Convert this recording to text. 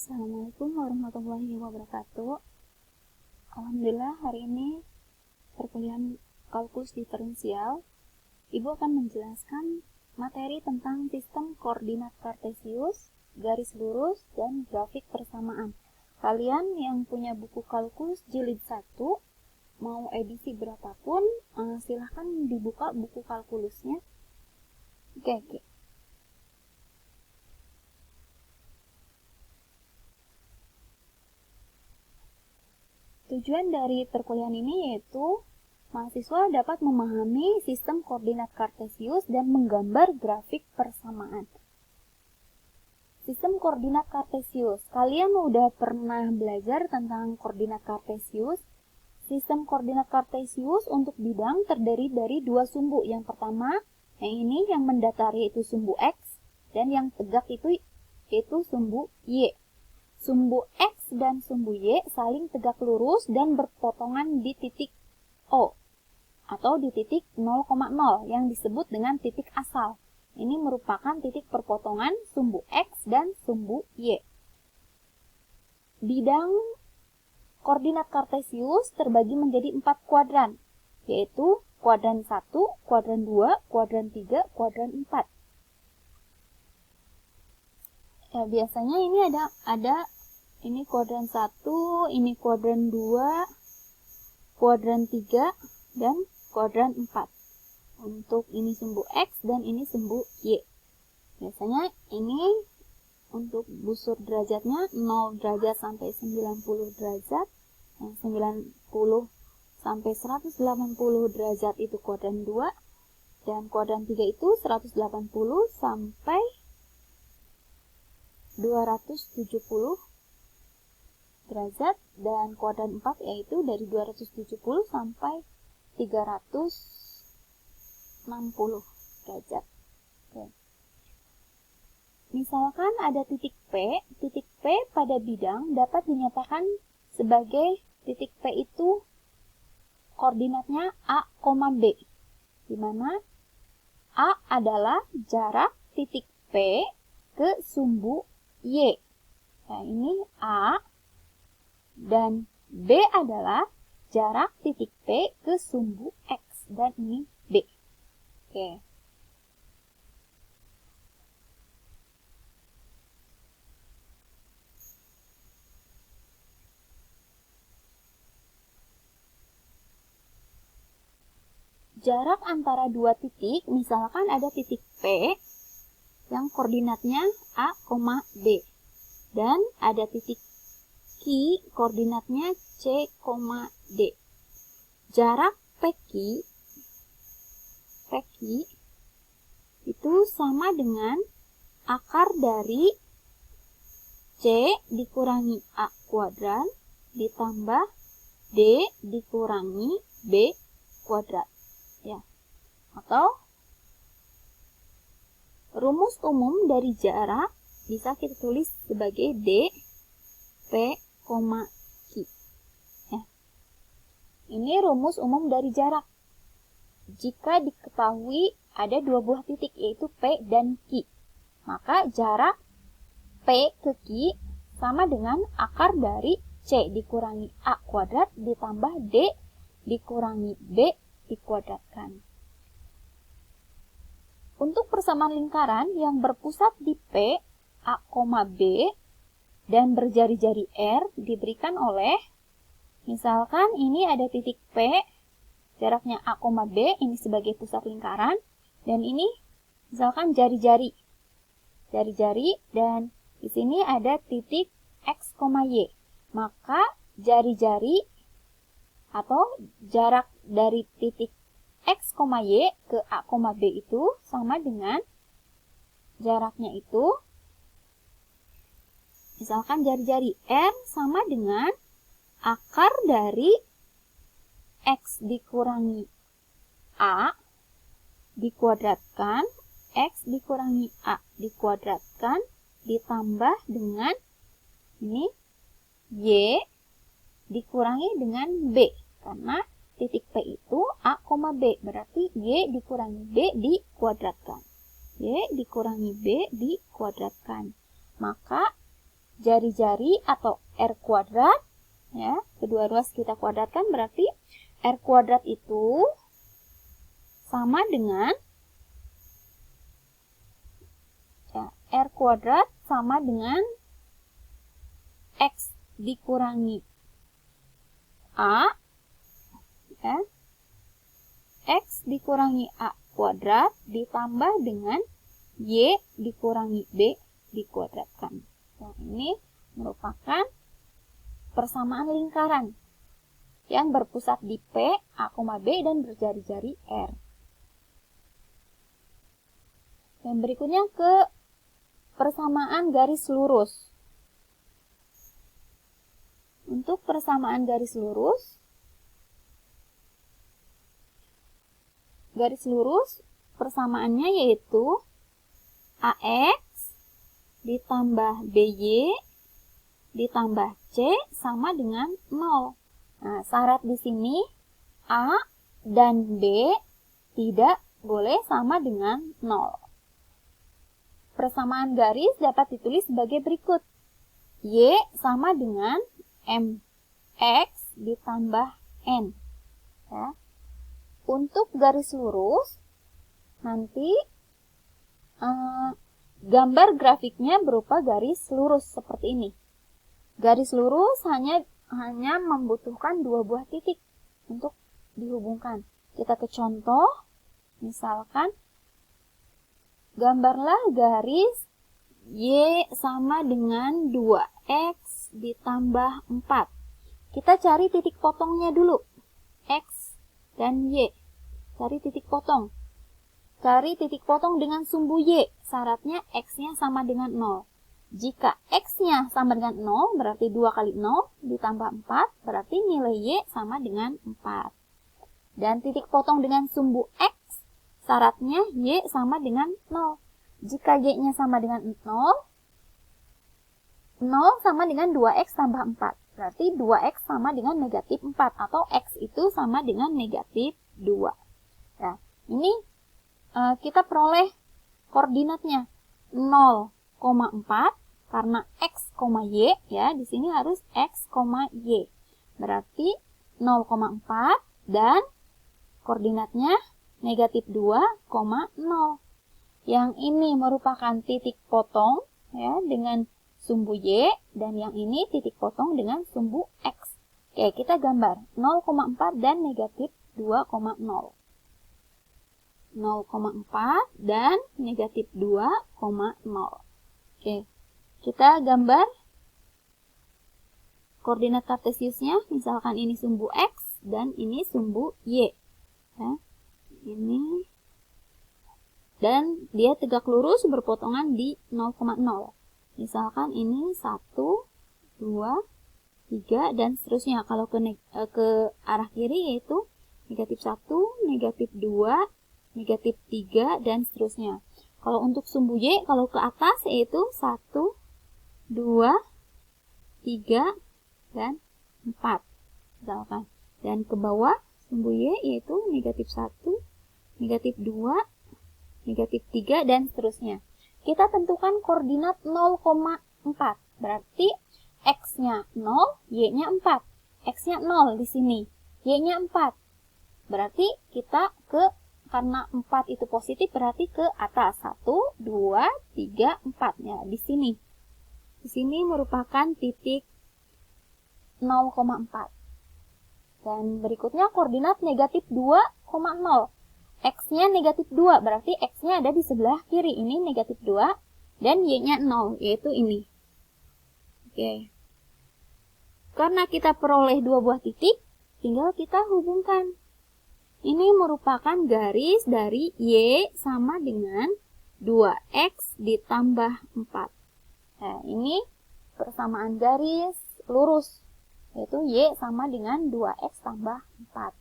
Assalamualaikum warahmatullahi wabarakatuh. Alhamdulillah hari ini perkuliahan kalkulus diferensial Ibu akan menjelaskan materi tentang sistem koordinat kartesius, garis lurus, dan grafik persamaan. Kalian yang punya buku kalkulus jilid 1 mau edisi berapapun, silahkan dibuka buku kalkulusnya. Oke. Tujuan dari perkuliahan ini yaitu mahasiswa dapat memahami sistem koordinat kartesius dan menggambar grafik persamaan. Sistem koordinat kartesius. Kalian udah pernah belajar tentang koordinat kartesius? Sistem koordinat kartesius untuk bidang terdiri dari dua sumbu. Yang pertama, yang mendatari itu sumbu X, dan yang tegak itu sumbu Y. Sumbu X dan sumbu Y saling tegak lurus dan berpotongan di titik O atau di titik 0,0 yang disebut dengan titik asal. Ini merupakan titik perpotongan sumbu X dan sumbu Y. Bidang koordinat kartesius terbagi menjadi 4 kuadran, yaitu kuadran 1, kuadran 2, kuadran 3, kuadran 4. Ya, biasanya ini ada ini kuadran 1, ini kuadran 2, kuadran 3, dan kuadran 4. Untuk ini sumbu X dan ini sumbu Y. Biasanya ini untuk busur derajatnya 0 derajat sampai 90 derajat. Yang 90 sampai 180 derajat itu kuadran 2. Dan kuadran 3 itu 180 sampai 270 derajat, dan kuadran 4 yaitu dari 270 sampai 360 derajat. Oke. Misalkan ada titik P pada bidang dapat dinyatakan sebagai titik P itu koordinatnya A, B, di mana A adalah jarak titik P ke sumbu Y. Nah, ini A, dan B adalah jarak titik P ke sumbu X, dan ini B. Oke. Jarak antara dua titik, misalkan ada titik P yang koordinatnya A, B, dan ada titik Q koordinatnya C, D. Jarak PQ itu sama dengan akar dari C dikurangi A kuadrat ditambah D dikurangi B kuadrat. Ya. Atau rumus umum dari jarak bisa kita tulis sebagai D, P, Q. Ya. Ini rumus umum dari jarak. Jika diketahui ada dua buah titik yaitu P dan Q, maka jarak P ke Q sama dengan akar dari C dikurangi A kuadrat ditambah D dikurangi B dikuadratkan. Untuk persamaan lingkaran yang berpusat di P, A, B, dan berjari-jari R diberikan oleh, misalkan ini ada titik P, jaraknya A, B, ini sebagai pusat lingkaran, dan ini misalkan jari-jari, dan di sini ada titik X, Y. Maka jari-jari atau jarak dari titik X, Y ke A, B itu sama dengan jaraknya itu, misalkan jari-jari R sama dengan akar dari X dikurangi A dikuadratkan, X dikurangi A dikuadratkan, ditambah dengan ini Y dikurangi dengan B, karena titik P itu A, B, berarti Y dikurangi B dikuadratkan. Y dikurangi B dikuadratkan. Maka jari-jari atau R kuadrat, ya, kedua ruas kita kuadratkan, berarti R kuadrat itu sama dengan, ya, R kuadrat sama dengan X dikurangi A, ya, X dikurangi A kuadrat ditambah dengan Y dikurangi B dikuadratkan. Nah, ini merupakan persamaan lingkaran yang berpusat di P, A, B, dan berjari-jari R. Dan berikutnya ke persamaan garis lurus. Untuk persamaan garis lurus, persamaannya yaitu AX ditambah BY ditambah C sama dengan 0. Nah, syarat di sini A dan B tidak boleh sama dengan 0. Persamaan garis dapat ditulis sebagai berikut. Y sama dengan MX ditambah N. Ya. Untuk garis lurus, nanti gambar grafiknya berupa garis lurus seperti ini. Garis lurus hanya membutuhkan 2 buah titik untuk dihubungkan. Kita ke contoh, misalkan gambarlah garis Y sama dengan 2X ditambah 4. Kita cari titik potongnya dulu, X dan Y. Cari titik potong. Cari titik potong dengan sumbu Y. Syaratnya X-nya sama dengan 0. Jika X-nya sama dengan 0, berarti 2 kali 0 ditambah 4, berarti nilai Y sama dengan 4. Dan titik potong dengan sumbu X, syaratnya Y sama dengan 0. Jika Y-nya sama dengan 0, 0 sama dengan 2X tambah 4. Berarti 2X sama dengan negatif 4, atau X itu sama dengan negatif 2. Nah, ini kita peroleh koordinatnya 0,4 karena X, Y, ya, di sini harus X, Y. Berarti 0,4 dan koordinatnya negatif 2,0. Yang ini merupakan titik potong, ya, dengan sumbu Y, dan yang ini titik potong dengan sumbu X. Oke, kita gambar 0,4 dan negatif 2,0. 0,4 dan negatif 2,0. Oke, kita gambar koordinat kartesiusnya. Misalkan ini sumbu X dan ini sumbu Y. Ya, ini. Dan dia tegak lurus berpotongan di 0,0. Misalkan ini 1, 2, 3, dan seterusnya. Kalau ke arah kiri yaitu negatif 1, negatif 2, negatif 3, dan seterusnya. Kalau untuk sumbu Y, kalau ke atas yaitu 1, 2, 3, dan 4. Misalkan. Dan ke bawah sumbu Y yaitu negatif 1, negatif 2, negatif 3, dan seterusnya. Kita tentukan koordinat 0,4. Berarti X-nya 0, Y-nya 4. X-nya 0 di sini, Y-nya 4. Berarti kita karena 4 itu positif, berarti ke atas. 1, 2, 3, 4. Ya, di sini. Di sini merupakan titik 0,4. Dan berikutnya koordinat negatif 2,0. X-nya negatif 2, berarti X-nya ada di sebelah kiri. Ini negatif 2, dan Y-nya 0, yaitu ini. Oke. Karena kita peroleh 2 buah titik, tinggal kita hubungkan. Ini merupakan garis dari Y sama dengan 2X ditambah 4. Nah, ini persamaan garis lurus, yaitu Y sama dengan 2X tambah 4.